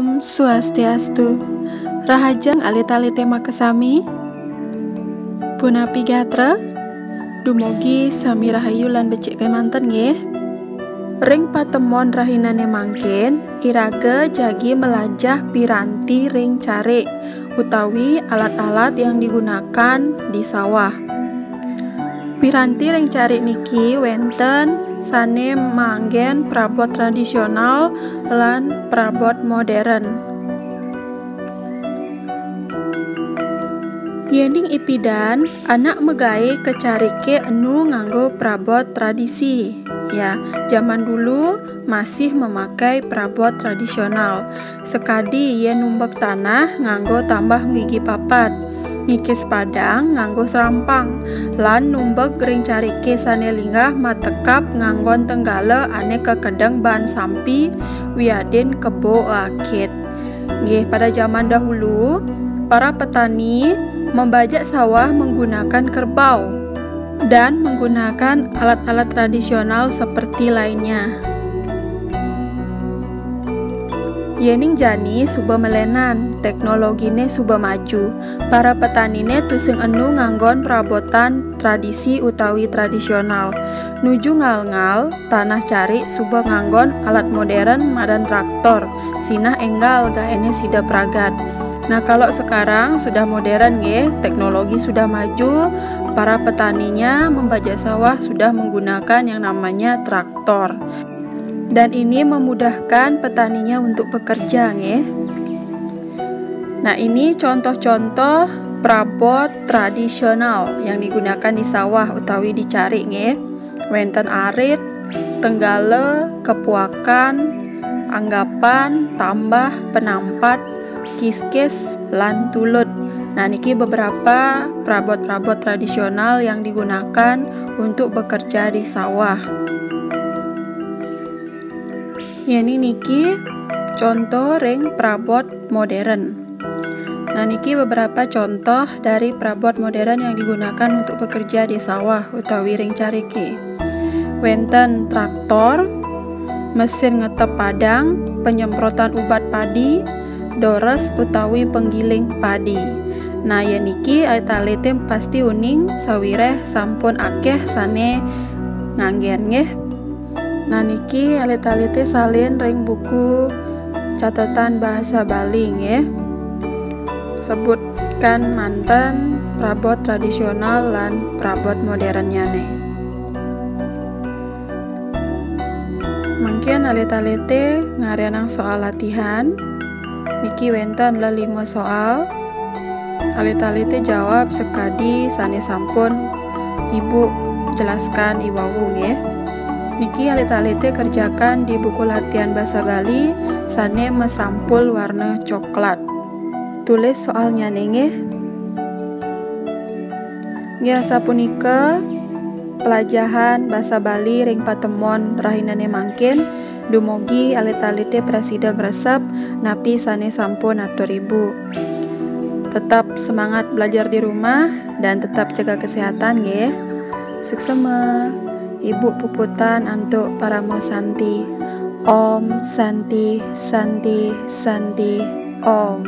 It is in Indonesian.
Om Swastiastu. Rahajeng alita-alite makasami. Punapi gatra. Dumugi sami rahayu lan becik kemanten nggih. Ring patemon rahinane mangkin, iraga jagi melajah piranti ring cari utawi alat-alat yang digunakan di sawah. Piranti ring cari niki wenten sane manggen prabot tradisional lan prabot modern. Yening ipidan anak megai kecarike enu nganggo prabot tradisi. Ya, zaman dulu masih memakai prabot tradisional. Sekadi ye numbek tanah nganggo tambah gigi papat, ngikis padang nganggo serampang, lan numbek ring carike sane linggah matekap nganggon tenggale ane kekedeng ban sampi wiadin kebo akit. Nggih, pada zaman dahulu para petani membajak sawah menggunakan kerbau dan menggunakan alat-alat tradisional seperti lainnya. Yening jani suba melenan, teknologine suba maju. Para petanine tusing enu nganggon perabotan tradisi utawi tradisional. Nuju ngal-ngal, tanah cari suba nganggon alat modern madan traktor. Sinah enggal gaene sida pragat. Nah, kalau sekarang sudah modern nggih, teknologi sudah maju, para petaninya membajak sawah sudah menggunakan yang namanya traktor. Dan ini memudahkan petaninya untuk bekerja nggih. Nah, ini contoh-contoh prabot tradisional yang digunakan di sawah utawi dicari nggih. Wenten arit, tenggale, kepuakan, anggapan, tambah, penampat, kiskis, lan tulut. Nah, niki beberapa prabot-prabot tradisional yang digunakan untuk bekerja di sawah. Yani niki contoh ring prabot modern. Nah, niki beberapa contoh dari prabot modern yang digunakan untuk bekerja di sawah utawi ring cariki. Wenten traktor, mesin ngetep padang, penyemprotan ubat padi, dores utawi penggiling padi. Nah, ya niki alita-alite pasti uning sawireh sampun akeh sane nganggen nggih. Nah, niki alita-alite salin ring buku catatan bahasa Bali nggih. Sebutkan manten prabot tradisional lan prabot modernnya nih. Mungkin alita-alite ngarianang soal latihan. Niki wenten 5 soal. Alita-alite jawab sekadi sane sampun ibu jelaskan iwawu nggih. Niki alita-alite kerjakan di buku latihan bahasa Bali sane mesampul warna coklat. Tulis soalnya nggih. Ya, sapunika pelajahan bahasa Bali ring patemon rahinane mangkin. Dumugi alita-alite presida ngresep napi sane sampun atur ibu. Tetap semangat belajar di rumah dan tetap jaga kesehatan nggih. Suksema. Ibu puputan untuk para Santi. Om Santi Santi Santi Om.